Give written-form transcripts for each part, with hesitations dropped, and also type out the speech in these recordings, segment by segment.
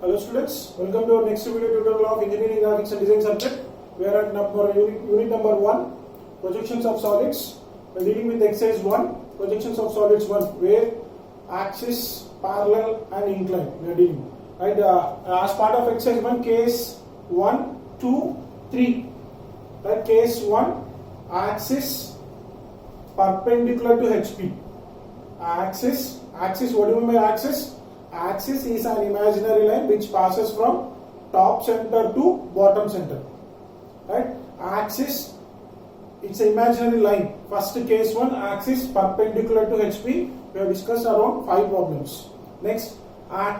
Hello students, welcome to our next video tutorial of Engineering Graphics and Design subject. We are at unit number 1, projections of solids. We are dealing with exercise 1, projections of solids 1, where axis, parallel and incline we are dealing. Right, as part of exercise 1, case 1, 2, 3. Right, case 1, axis perpendicular to HP. Axis, what do you mean by axis? Axis is an imaginary line which passes from top center to bottom center. Right? Axis, it's an imaginary line. First case 1, axis perpendicular to HP. We have discussed around 5 problems. Next,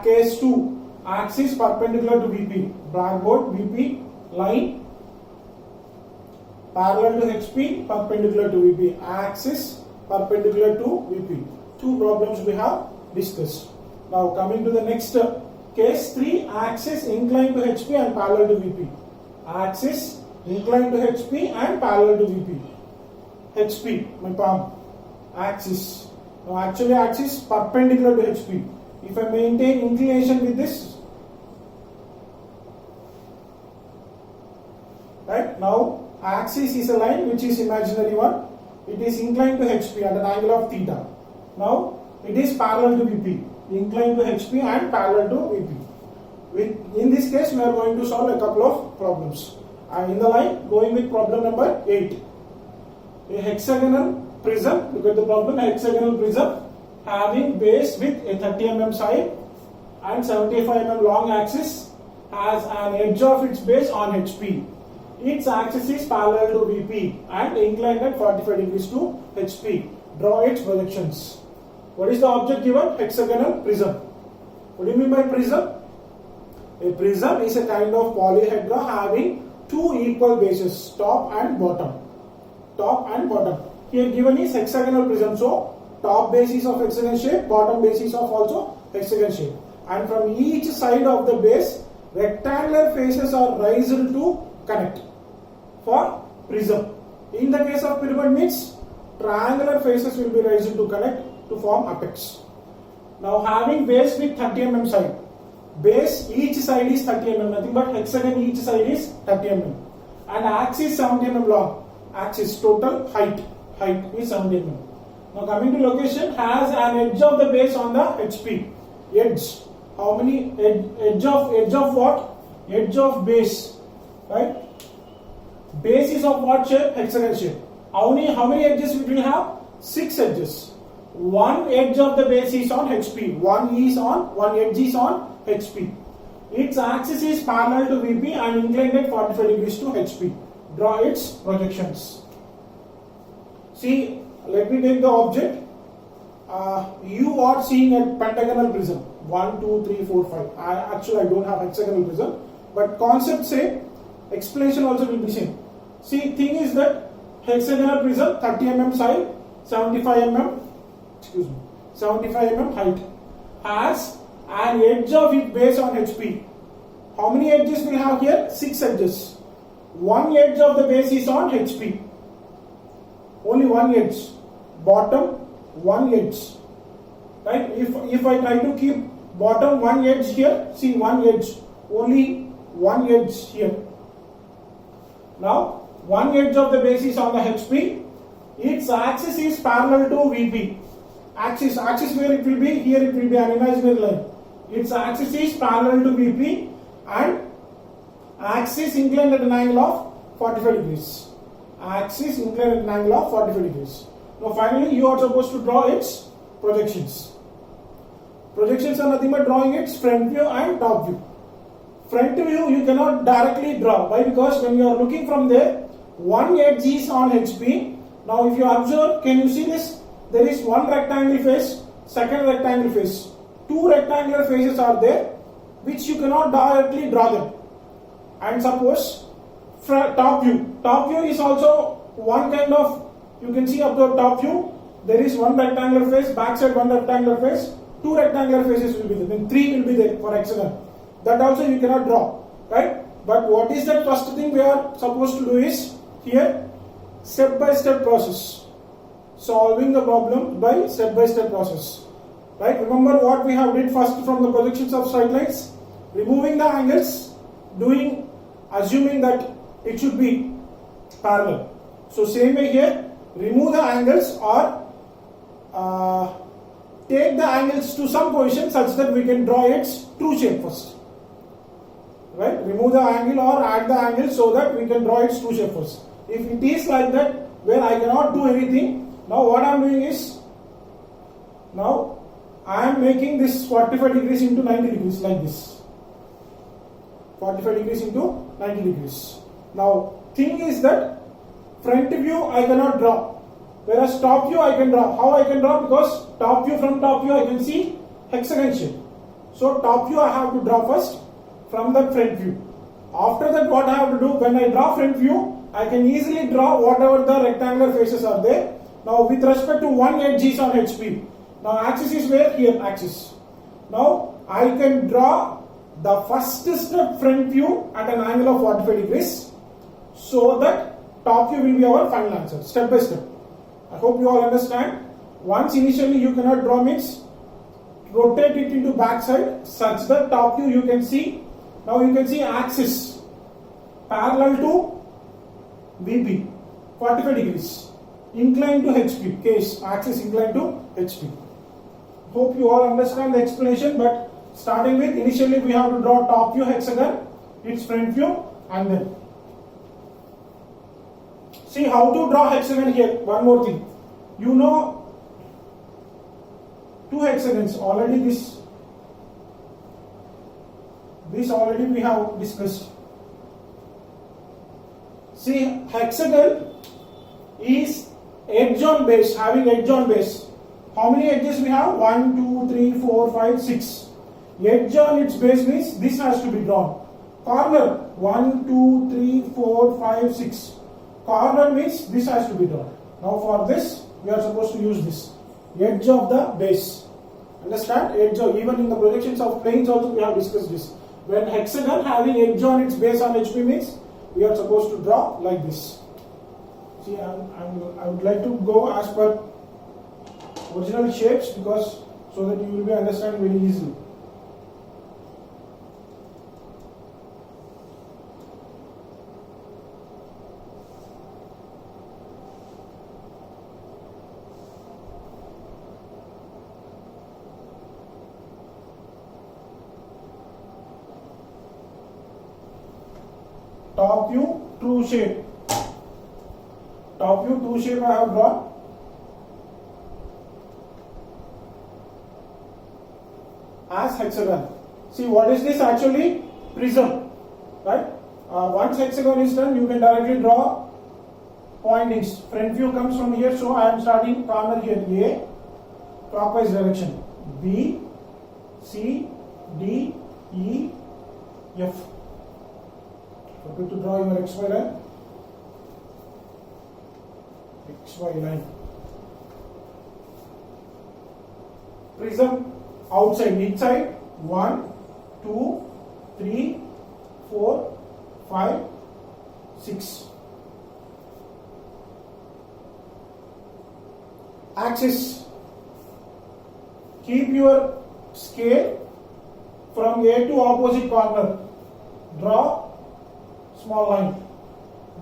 case 2, axis perpendicular to VP. Blackboard, VP, line parallel to HP, perpendicular to VP. Axis perpendicular to VP. 2 problems we have discussed. Now coming to the next case 3, axis inclined to HP and parallel to VP. Axis inclined to HP and parallel to VP. HP, my palm. Axis. Now actually axis perpendicular to HP. If I maintain inclination with this, right, now axis is a line which is imaginary one. It is inclined to HP at an angle of theta. Now it is parallel to VP. Inclined to HP and parallel to VP. In this case, we are going to solve a couple of problems. In the line, going with problem number 8. A hexagonal prism, look at the problem, a hexagonal prism having base with a 30 mm side and 75 mm long axis has an edge of its base on HP. Its axis is parallel to VP and inclined at 45 degrees to HP. Draw its projections. What is the object given? Hexagonal prism. What do you mean by prism? A prism is a kind of polyhedra having 2 equal bases, top and bottom. Top and bottom. Here given is hexagonal prism. So, top base is of hexagon shape, bottom base is of also hexagon shape. And from each side of the base, rectangular faces are raised to connect for prism. In the case of pyramid means, triangular faces will be raised to connect to form apex. Now having base with 30 mm side, base each side is 30 mm, nothing but hexagon each side is 30 mm, and axis 70 mm long, axis total height is 70 mm. Now coming to location, has an edge of the base on the HP. Edge, how many edge of what? Edge of base, right? Base is of what shape? Hexagon shape. How many edges we will have? 6 edges. One edge of the base is on HP. One edge is on HP. Its axis is parallel to VP and inclined at 45 degrees to HP. Draw its projections. See, let me take the object. You are seeing a pentagonal prism. 1, 2, 3, 4, 5. I don't have hexagonal prism, but concept same, explanation also will be same. See, thing is that hexagonal prism 30 mm side, 75 mm height, has an edge of its base on HP. How many edges we have here? 6 edges. One edge of the base is on HP. Only one edge. Bottom, one edge. Right? If I try to keep bottom one edge here, see one edge. Only one edge here. Now, one edge of the base is on the HP. Its axis is parallel to VP. Axis where it will be? Here it will be an imaginary line. Its axis is parallel to VP and axis inclined at an angle of 45 degrees. Axis inclined at an angle of 45 degrees. Now finally you are supposed to draw its projections. Projections are nothing but drawing its front view and top view. Front view you cannot directly draw. Why? Because when you are looking from there, one edge is on HP. Now if you observe, can you see this? There is one rectangle face, second rectangle face. 2 rectangular faces are there, which you cannot directly draw them. And suppose top view is also one kind of, you can see up to top view, there is one rectangular face, back side one rectangular face, 2 rectangular faces will be there, then 3 will be there for hexagon. That also you cannot draw, right? But what is that first thing we are supposed to do is, here, step-by-step process. Solving the problem by step-by-step process. Right? Remember what we have did first from the projections of straight lines. removing the angles, assuming that it should be parallel. So same way here, remove the angles or take the angles to some position such that we can draw its true shape first. Right? Remove the angle or add the angle so that we can draw its true shape first. If it is like that, where I cannot do anything, now what I am doing is, now I am making this 45 degrees into 90 degrees like this. 45 degrees into 90 degrees. Now, thing is that front view I cannot draw, whereas top view I can draw. How I can draw? Because from top view I can see hexagon shape. So top view I have to draw first from the front view. After that, what I have to do, when I draw front view, I can easily draw whatever the rectangular faces are there. Now with respect to one edge is on HP. Now axis is where? Here, axis. Now I can draw the first step front view at an angle of 45 degrees, so that top view will be our final answer, step by step. I hope you all understand. Once initially you cannot draw means, rotate it into back side such that top view you can see. Now you can see axis parallel to VP, 45 degrees, inclined to HP, case axis inclined to HP. Hope you all understand the explanation, but starting with, initially we have to draw top view hexagon, its front view, and then see how to draw hexagon here. One more thing, you know, two hexagons already, this already we have discussed. See, hexagon is edge on base, having edge on base. How many edges we have? 1, 2, 3, 4, 5, 6. Edge on its base means this has to be drawn. Corner 1, 2, 3, 4, 5, 6. Corner means this has to be drawn. Now for this, we are supposed to use this edge of the base. Understand? Edge of, even in the projections of planes also we have discussed this. When hexagon having edge on its base on HP means we are supposed to draw like this. See, I would like to go as per original shapes, because so that you will be understanding very easily. Top view, true shape. Top view, true shape I have drawn. As hexagon. See, what is this actually? Prism. Right? Once hexagon is done, you can directly draw pointings. Front view comes from here, so I am starting corner here. A, clockwise direction. B, C, D, E, F. Forget to draw your XY line. XY line. Prism outside, inside 1, 2, 3, 4, 5, 6. Axis. Keep your scale from A to opposite corner. Draw small line.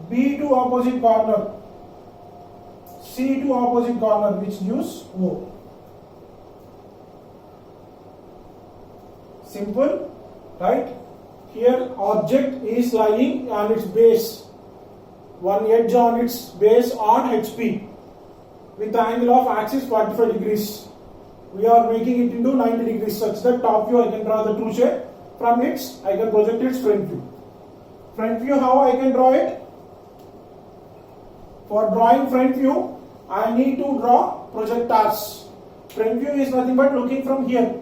B to opposite corner. C to opposite corner, which gives O. Simple, right? Here object is lying on its base, one edge on its base on HP with the angle of axis 45 degrees. We are making it into 90 degrees such that top view I can draw the true shape. From its, I can project its front view. Front view, how I can draw it? For drawing front view, I need to draw projectors. Front view is nothing but looking from here.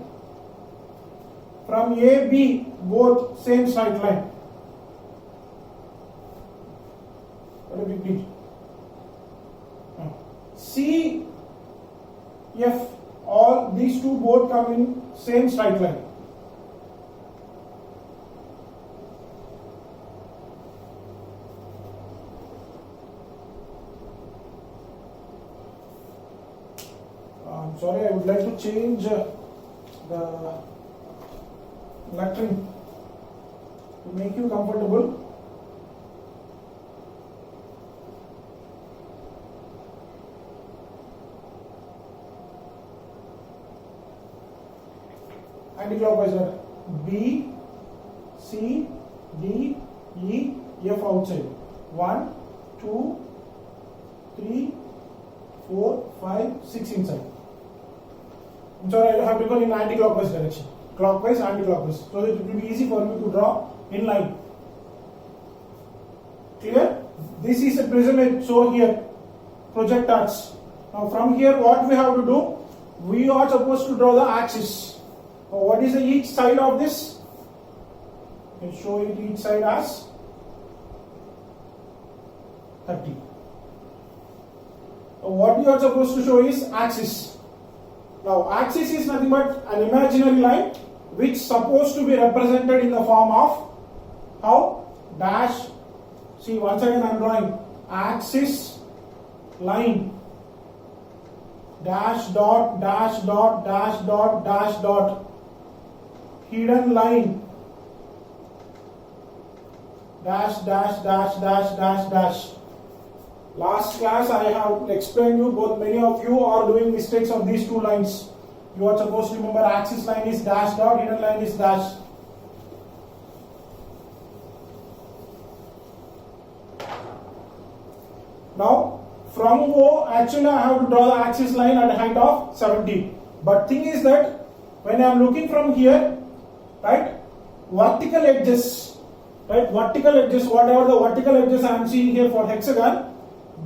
From A, B, both same straight line. What a big deal. C, F, all these two both come in same straight line. Sorry, I would like to change the lettering. to make you comfortable. Anti-clockwise are B, C, D, E, F outside. 1, 2, 3, 4, 5, 6 inside. I'm sorry, I have to go in anti-clockwise direction. Clockwise, anti-clockwise. So that it will be easy for me to draw in line. Clear? This is a prism edge. So here, project arcs. Now from here, what we have to do? We are supposed to draw the axis. Now what is each side of this? I can show it each side as 30. Now what you are supposed to show is axis. Now axis is nothing but an imaginary line which is supposed to be represented in the form of how? Dash. See, once again I am drawing axis line. Dash dot, dash dot, dash dot, dash dot. Hidden line. Dash, dash, dash, dash, dash, dash. Last class I have explained you, both many of you are doing mistakes of these two lines. You are supposed to remember axis line is dash dot, hidden line is dash. Now from O, actually I have to draw the axis line at a height of 70. But thing is that when I am looking from here, right, vertical edges, whatever the vertical edges I am seeing here for hexagon,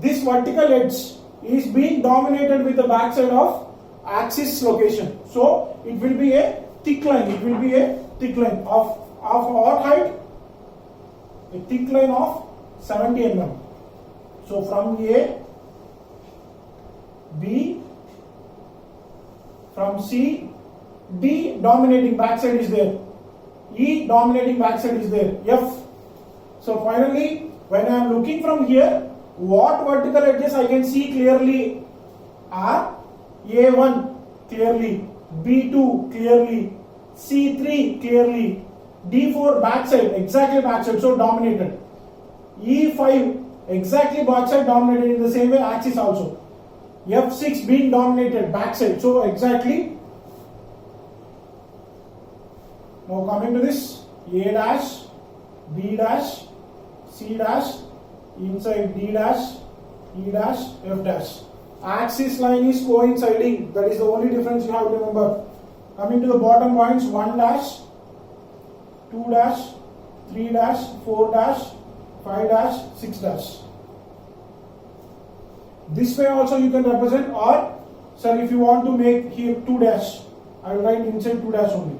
this vertical edge is being dominated with the backside of axis location. So it will be a thick line. It will be a thick line of what height? A thick line of 70 mm. So from A, B, from C, D dominating backside is there. E dominating backside is there. F. So finally, when I am looking from here, what vertical edges I can see clearly are A1 clearly, B2 clearly, C3 clearly, D4 backside, exactly backside, so dominated. E5 exactly backside dominated in the same way, axis also. F6 being dominated backside, so exactly. Now coming to this, A dash, B dash, C dash, inside D dash, E dash, F dash. Axis line is coinciding, that is the only difference you have to remember. Coming to the bottom points, 1 dash, 2 dash, 3 dash, 4 dash, 5 dash, 6 dash. This way also you can represent, or sir, if you want to make here 2 dash, I will write inside 2 dash only.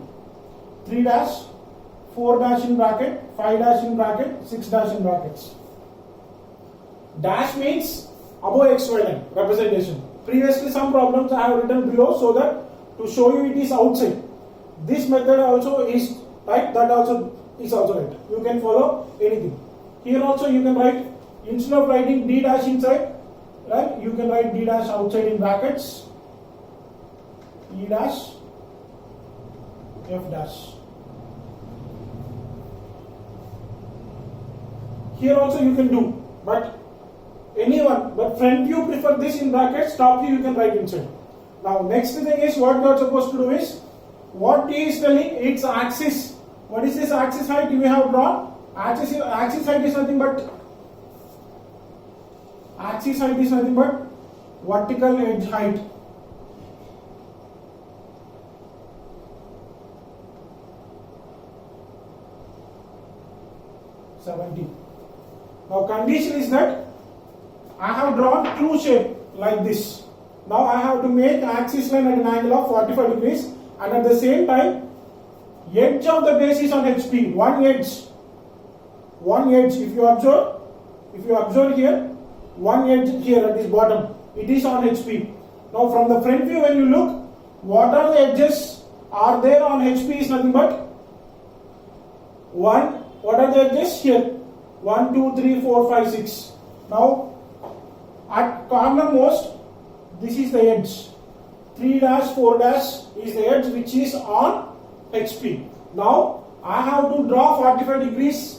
3 dash, 4 dash in bracket, 5 dash in bracket, 6 dash in brackets. Dash means above XY line representation. Previously some problems I have written below so that to show you it is outside. This method also is right, that also is also right. You can follow anything. Here also you can write, instead of writing D dash inside, right, you can write D dash outside in brackets, E dash, F dash. Here also you can do, but anyone, but front view prefer this in brackets, top view you can write inside. Now next thing is what you are supposed to do is, what he is telling, its axis. What is this axis height we have drawn? Axis height is nothing but vertical edge height. Now condition is that I have drawn true shape like this. Now I have to make axis line at an angle of 45 degrees, and at the same time edge of the base is on HP. One edge, if you observe here, one edge here at this bottom, it is on HP. Now from the front view when you look, what are the edges are there on HP is nothing but 1. What are the edges here? 1, 2, 3, 4, 5, 6. Now at corner most, this is the edge. 3 dash, 4 dash is the edge which is on HP. Now I have to draw 45 degrees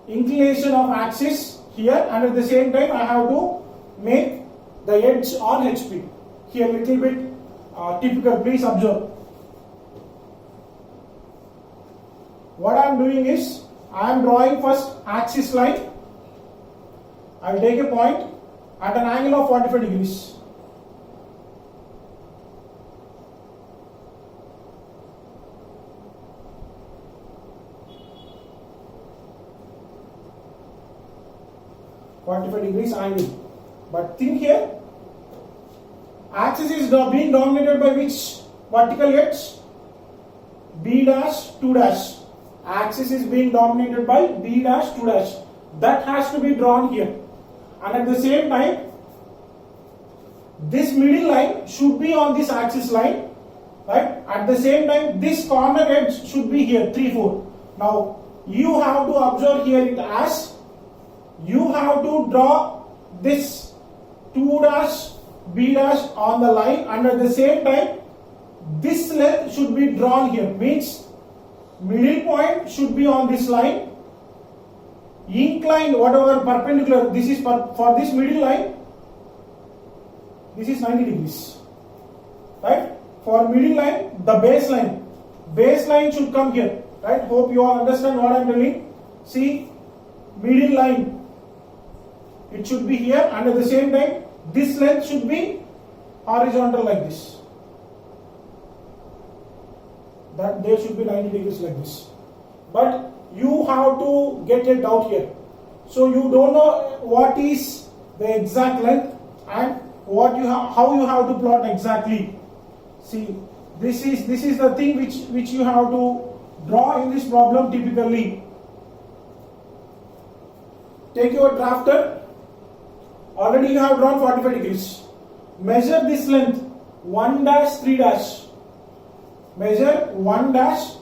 inclination of axis here, and at the same time I have to make the edge on HP. Here little bit typical, please observe. What I am doing is, I am drawing first axis line. I will take a point at an angle of 45 degrees. Angle. But think here, axis is being dominated by which vertical edge? B dash 2 dash. Axis is being dominated by B dash 2 dash. That has to be drawn here. And at the same time, this middle line should be on this axis line, right? At the same time, this corner edge should be here, 3, 4. Now, you have to observe here it as, you have to draw this 2 dash B dash on the line, and at the same time this length should be drawn here, means middle point should be on this line, inclined whatever perpendicular, this is for this middle line, this is 90 degrees, right? For middle line, the baseline should come here, right? Hope you all understand what I am telling. See, middle line, it should be here, and at the same time this length should be horizontal like this. That there should be 90 degrees like this. But you have to get it out here. So you don't know what is the exact length and what you have, how you have to plot exactly. See, this is the thing which you have to draw in this problem typically. Take your drafter. Already you have drawn 45 degrees. Measure this length 1 dash 3 dash. Measure 1 dash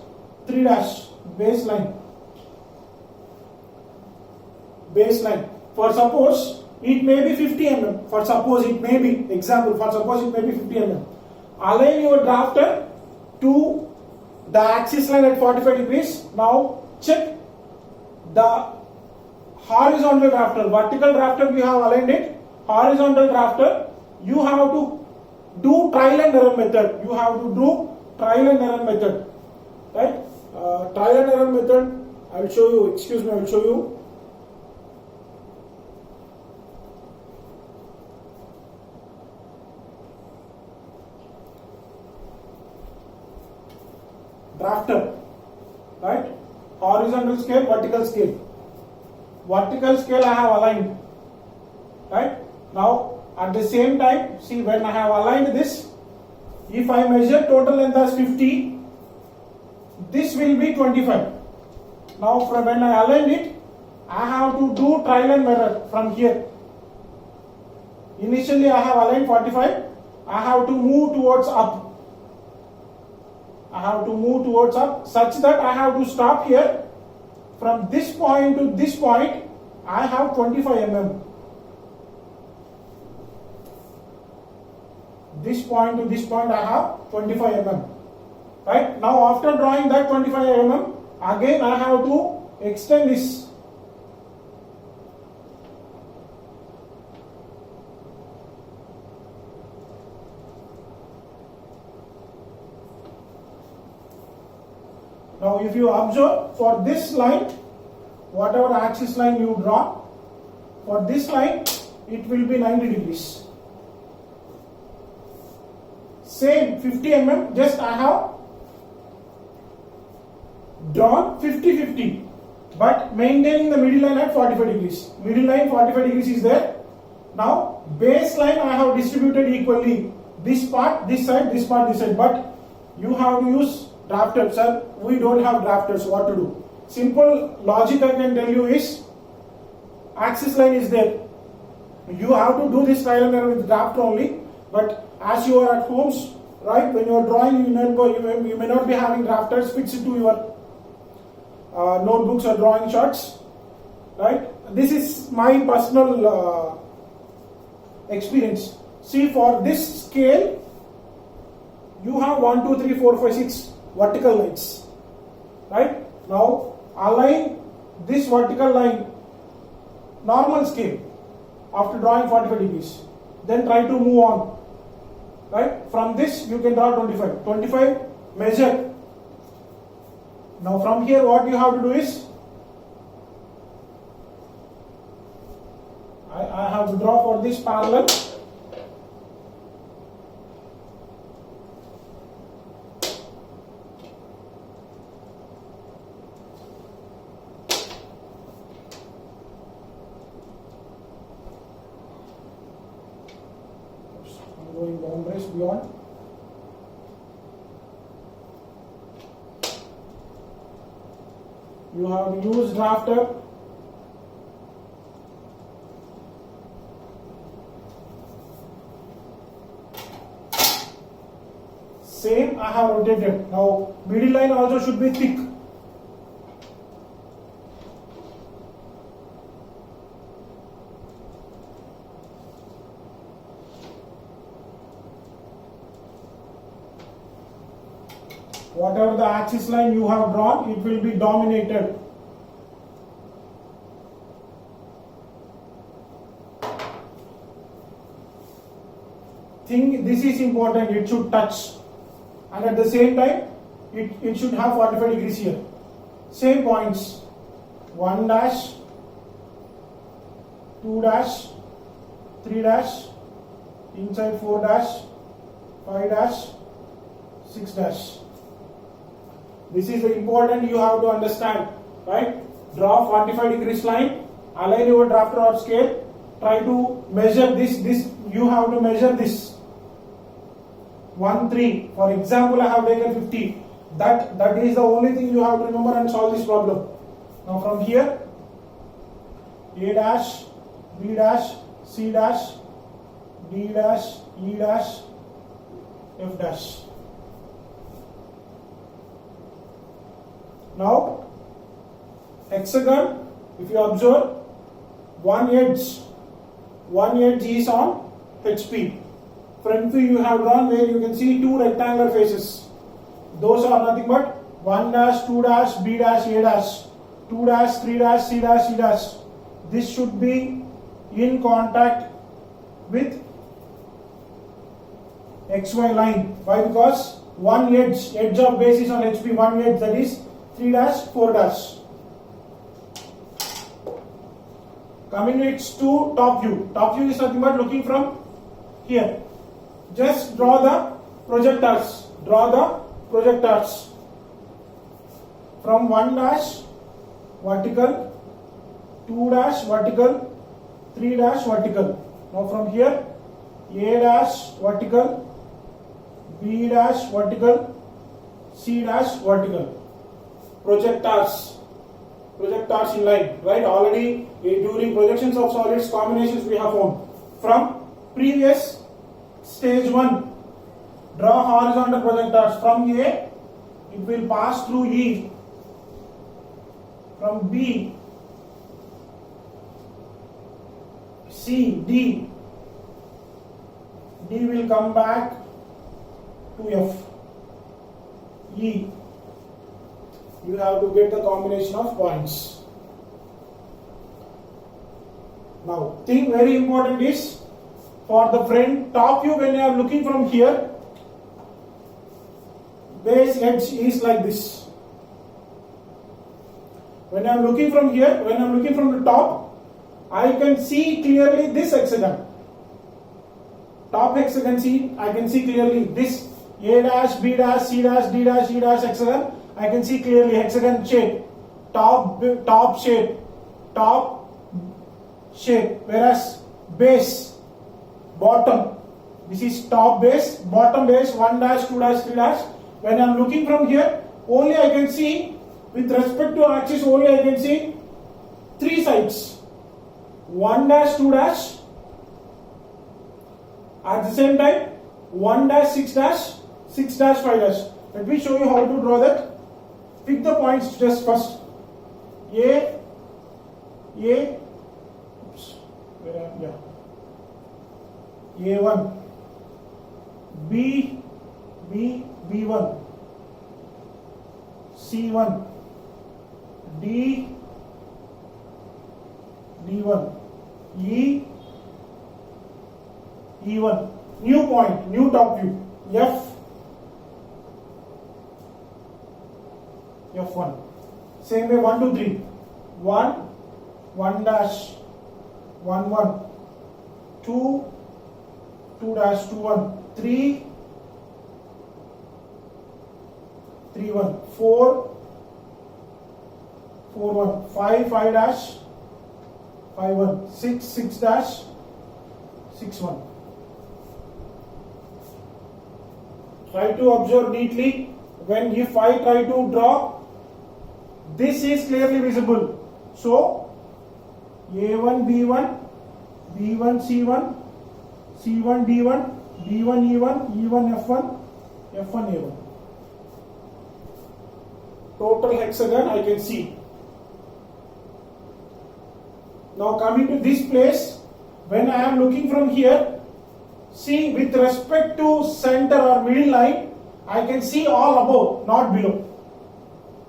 3 dash baseline. For suppose it may be 50 mm. For suppose it may be, example, for suppose it may be 50 mm. Align your drafter to the axis line at 45 degrees. Now check the horizontal drafter. Vertical drafter we have aligned it. Horizontal drafter, you have to do trial and error method. Right? Trial and error method, I will show you. Excuse me, I will show you. Drafter, right? Horizontal scale, vertical scale. Vertical scale I have aligned, right? Now at the same time, see, when I have aligned this, if I measure total length as 50, this will be 25. Now from when I aligned it, I have to do trial and error from here. Initially I have aligned 45, I have to move towards up. Such that I have to stop here. From this point to this point, I have 25 mm. This point to this point, I have 25 mm. Right? Now, after drawing that 25 mm, again I have to extend this. Now, if you observe, for this line, whatever axis line you draw, for this line, it will be 90 degrees. Same 50 mm, just I have drawn 50-50, but maintaining the middle line at 45 degrees. Middle line 45 degrees is there. Now, base line I have distributed equally. This part, this side, this part, this side, but you have to use drafter. Sir, we don't have drafters, what to do? Simple logic I can tell you is, axis line is there. You have to do this trial and error with drafter only, but as you are at homes, right, when you are drawing, you may not be having drafters fixed to your notebooks or drawing charts, right? This is my personal experience. See, for this scale, you have 1, 2, 3, 4, 5, 6 vertical lines, right? Now align this vertical line normal scale after drawing 45 degrees. Then try to move on. Right? From this you can draw 25. 25 measure. Now from here what you have to do is I have to draw for this parallel. I'm going boundaries beyond. You have to use drafter. Same I have rotated. Now middle line also should be thick. Whatever the axis line you have drawn, it will be dominated. This is important, it should touch. And at the same time, it should have 45 degrees here. Same points. 1 dash, 2 dash, 3 dash, inside 4 dash, 5 dash, 6 dash. This is the important you have to understand, right? Draw 45 degrees line, align your drafter or scale, try to measure this, you have to measure this. 1, 3, for example I have taken 50, that is the only thing you have to remember and solve this problem. Now from here, A dash, B dash, C dash, D dash, E dash, F dash. Now, hexagon, if you observe, one edge is on HP. Front view you have drawn where you can see two rectangular faces. Those are nothing but 1 dash, 2 dash, B dash, A dash, 2 dash, 3 dash, C dash, E dash. This should be in contact with XY line. Why? Because one edge of base is on HP, one edge, that is 3 dash, 4 dash. Coming next to top view. Top view is nothing but looking from here. Just draw the projectors. Draw the projectors. From 1 dash vertical, 2 dash vertical, 3 dash vertical. Now from here, A dash vertical, B dash vertical, C dash vertical. Projectors in line, right? Already during projections of solids combinations we have found. From previous stage 1, draw horizontal projectors. From A, it will pass through E. From B, C, D will come back to F, E. You have to get the combination of points. Now, thing very important is for the front top view, when you are looking from here, base edge is like this. When I am looking from here, when I am looking from the top, I can see clearly this hexagon. Top hexagon, I can see clearly this A dash, B dash, C dash, D dash, E dash hexagon. I can see clearly hexagon shape, top shape, whereas base, bottom, this is top base, bottom base, 1 dash, 2 dash, 3 dash. When I am looking from here, only I can see, with respect to axis, only I can see 3 sides, 1 dash, 2 dash, at the same time 1 dash, 6 dash, 6 dash, 5 dash. Let me show you how to draw that. Pick the points just first. A1, B1, C1, D, D1, E, E1, new point, new top view, F, F1. Same way 1, 2, 3. 1, 1 dash, 1, 1, 2, 2 dash, 2, 1, 3, 3, 1, 4, 4, 1, 5, 5 dash, 5, 1, 6, 6 dash, 6, 1. Try to observe neatly. When if I try to draw, this is clearly visible. So, A1, B1, B1, C1, C1, D1, D1, E1, E1, F1, F1, A1. Total hexagon I can see. Now coming to this place, when I am looking from here, see with respect to center or middle line, I can see all above, not below.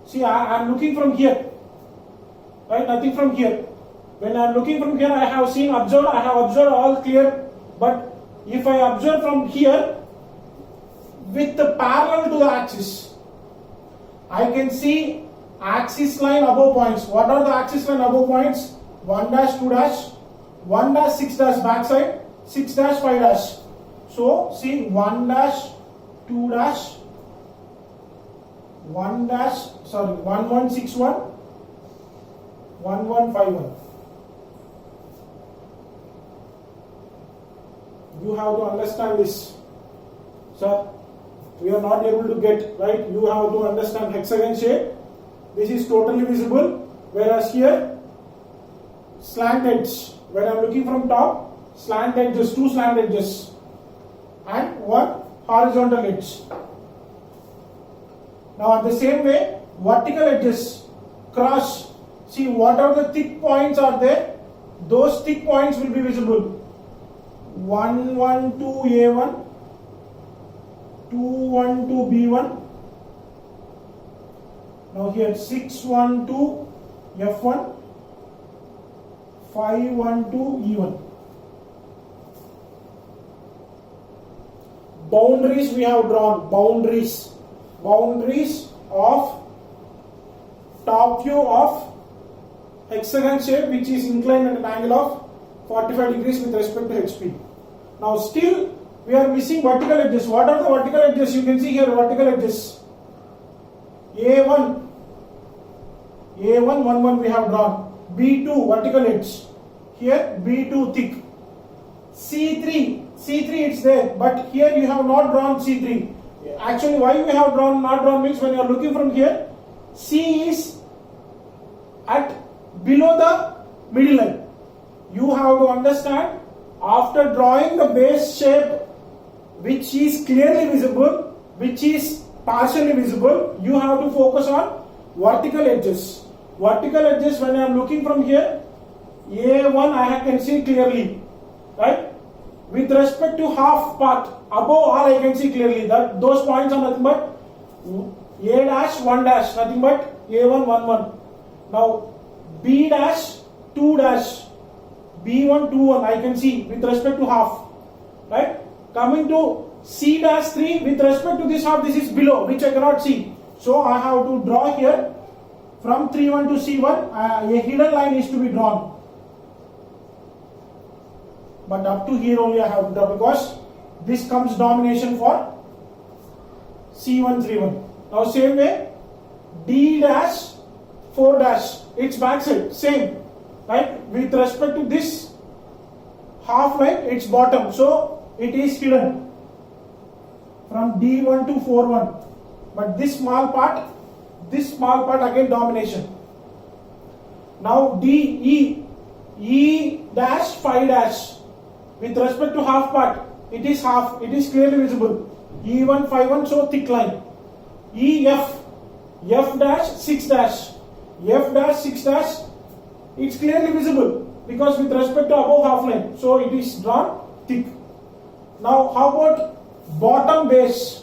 See, I am looking from here, right? Nothing from here. When I am looking from here, I have observed all clear. But if I observe from here, with the parallel to the axis, I can see axis line above points. What are the axis line above points? 1 dash, 2 dash, 1 dash, 6 dash backside, 6 dash, 5 dash. So, see 1 dash, 2 dash, 1 dash, sorry, 1 1 6 1, 1 1 5 1. You have to understand this, sir. We are not able to get, right? You have to understand hexagon shape. This is totally visible, whereas here slant edge. When I am looking from top, slant edges, 2 slant edges, and 1 horizontal edge. Now, the same way, vertical edges cross. See, whatever the thick points are there, those thick points will be visible. 1 1 2 A1, 2 1 2 B1. Now here 6 1 2 F1, 5 1 2 E1. Boundaries we have drawn. Boundaries of top view of hexagon shape, which is inclined at an angle of 45 degrees with respect to HP. Now still we are missing vertical edges. What are the vertical edges? You can see here vertical edges. A1 1 1 we have drawn. B2 vertical edge. Here B2 thick. C3 it's there, but here you have not drawn C3. Actually, why we have not drawn means when you are looking from here, C is at below the middle line. You have to understand, after drawing the base shape which is clearly visible, which is partially visible, you have to focus on vertical edges. Vertical edges, when I am looking from here, A1 I can see clearly, right? With respect to half part, above all I can see clearly that those points are nothing but A dash, 1 dash, nothing but A1 1 1. Now B dash, 2 dash, B1 2 1 I can see with respect to half, right? Coming to C dash 3, with respect to this half, this is below, which I cannot see. So I have to draw here from 3 1 to C1, a hidden line is to be drawn. But up to here only I have to draw, because this comes domination for C1 3 1. Now same way, D dash 4 dash, its backside, same, right? With respect to this half line, its bottom, so it is hidden from D1 to 4 1. But this small part again domination. Now E dash 5 dash, with respect to half part, it is half, it is clearly visible. E1 5 1, so thick line. F dash 6 dash, F dash 6 dash, it's clearly visible because with respect to above half line, so it is drawn thick. Now how about bottom base?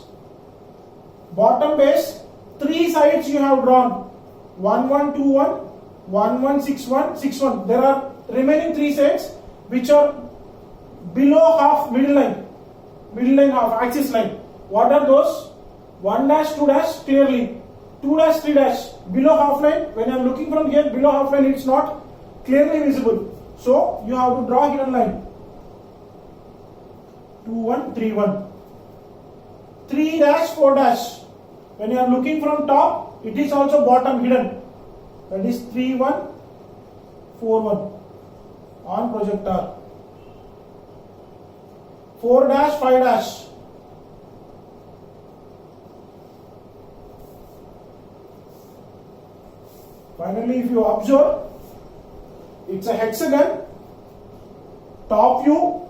Bottom base, 3 sides you have drawn. 1 1 2 1, 1 1 6 1 6 1. There are remaining three sides which are below half middle line half axis line. What are those? 1 dash 2 dash clearly, 2 dash 3 dash below half line. When I am looking from here below half line, it's not clearly visible. So you have to draw hidden line. 2 1 3 1. 3 dash 4 dash. When you are looking from top, it is also bottom hidden. That is 3 1 4 1 on projector. 4 dash 5 dash. Finally, if you observe, it's a hexagon, top view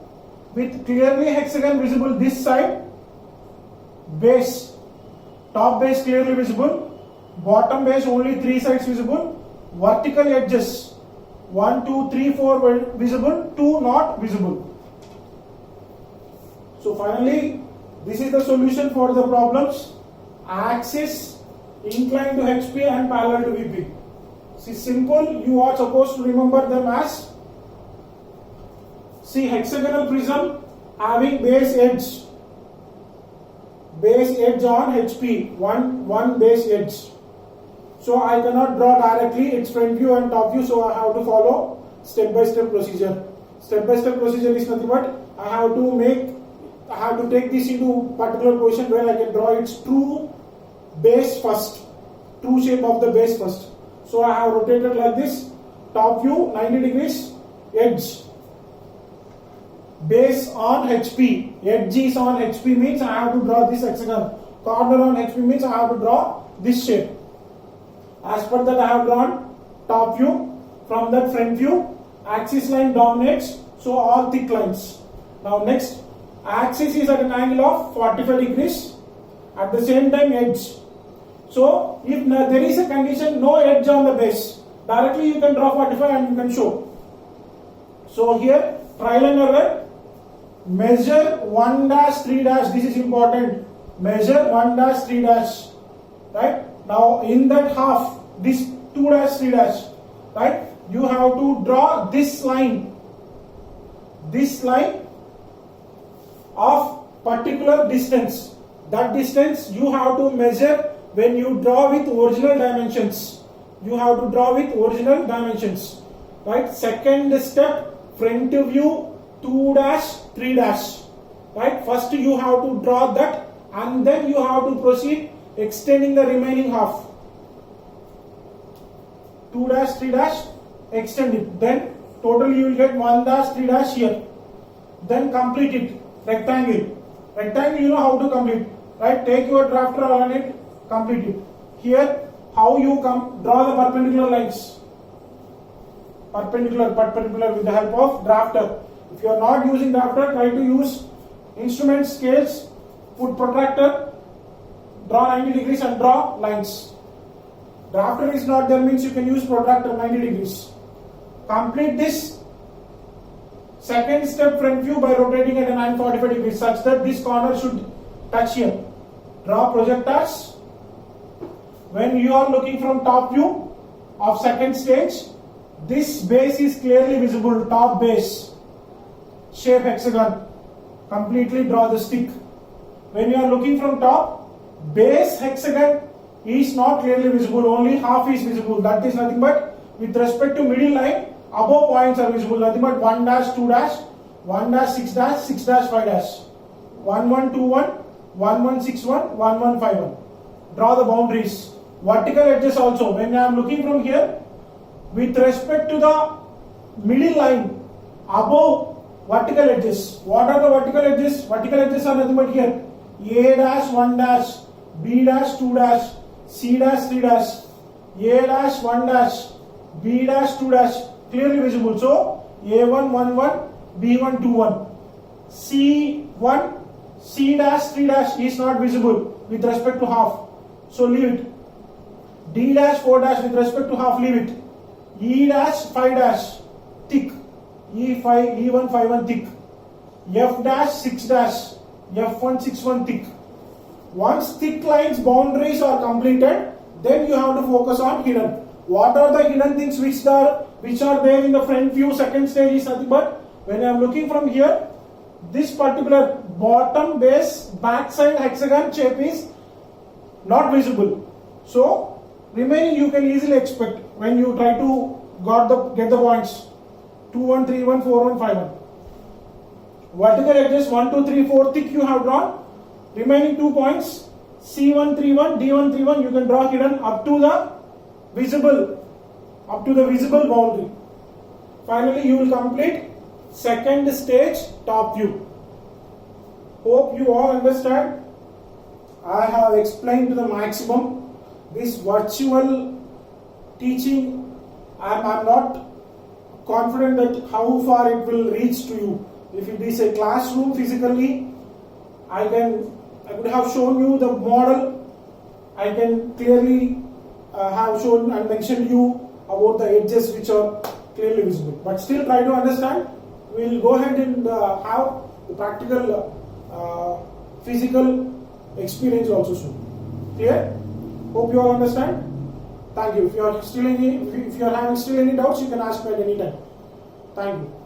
with clearly hexagon visible this side, base, top base clearly visible, bottom base only three sides visible, vertical edges 1 2 3 4 visible, 2 not visible. So finally, this is the solution for the problems axis inclined to HP and parallel to VP. See, simple, you are supposed to remember them as, see, hexagonal prism having base edge on HP, one base edge. So I cannot draw directly its front view and top view, so I have to follow step-by-step procedure. Step-by-step procedure is nothing but I have to take this into particular position where I can draw its true base first, true shape of the base first. So I have rotated like this, top view 90 degrees, edge, base on HP, edge is on HP means I have to draw this hexagon, corner on HP means I have to draw this shape. As per that I have drawn top view, from that front view, axis line dominates, so all thick lines. Now next, axis is at an angle of 45 degrees, at the same time edge. So if there is a condition no edge on the base, directly you can draw 45 and you can show. So here trial and error, measure 1 dash 3 dash, this is important, measure 1 dash 3 dash, right? Now in that half, this 2 dash 3 dash, right, you have to draw this line of particular distance. That distance you have to measure when you draw with original dimensions. You have to draw with original dimensions, right? Second step, front view 2 dash 3 dash, right? First you have to draw that and then you have to proceed extending the remaining half. 2 dash 3 dash, extend it. Then total you will get 1 dash 3 dash here. Then complete it. Rectangle. Rectangle you know how to complete, right? Take your drafter on it, complete it. Here how you draw the perpendicular lines. Perpendicular with the help of drafter. If you are not using drafter, try to use instrument scales, put protractor, draw 90 degrees and draw lines. Drafter is not there means you can use protractor 90 degrees. Complete this second step front view by rotating at a 945 degrees such that this corner should touch here. Draw projectors. When you are looking from top view of second stage, this base is clearly visible, top base, shape hexagon. Completely draw the stick. When you are looking from top, base hexagon is not clearly visible, only half is visible. That is nothing but with respect to middle line, above points are visible, nothing but 1 dash 2 dash, 1 dash 6 dash, 6 dash 5 dash, 1 1 2 1, 1 1 6 1, 1 1 5 1. Draw the boundaries. Vertical edges also. When I am looking from here, with respect to the middle line, above vertical edges. What are the vertical edges? Vertical edges are nothing but here. A dash 1 dash, B dash 2 dash, C dash 3 dash, A dash 1 dash, B dash 2 dash, clearly visible. So A1 1 1, B1 2 1. C1, C dash 3 dash is not visible with respect to half. So leave it. D dash 4 dash with respect to half, leave it. E dash 5 dash, thick. E1 5 1 thick. F dash 6 dash, F1 6 1 thick. Once thick lines boundaries are completed, Then you have to focus on hidden. What are the hidden things which are there in the front view second stage is nothing but when I am looking from here, this particular bottom base backside hexagon shape is not visible. So remaining you can easily expect when you try to get the points 2 1 3 1 4 1 5 1. Vertical edges 1 2 3 4 thick you have drawn. Remaining 2 points C1 3 1 D1 3 1 you can draw hidden up to the visible boundary. Finally you will complete second stage top view. Hope you all understand. I have explained to the maximum. This virtual teaching, I'm not confident that how far it will reach to you. If it is a classroom physically, I could have shown you the model. I can clearly have shown and mentioned you about the edges which are clearly visible. But still try to understand. We will go ahead and have the practical physical experience also soon. Clear? Hope you all understand. Thank you. If you are having still any doubts, you can ask me at any time. Thank you.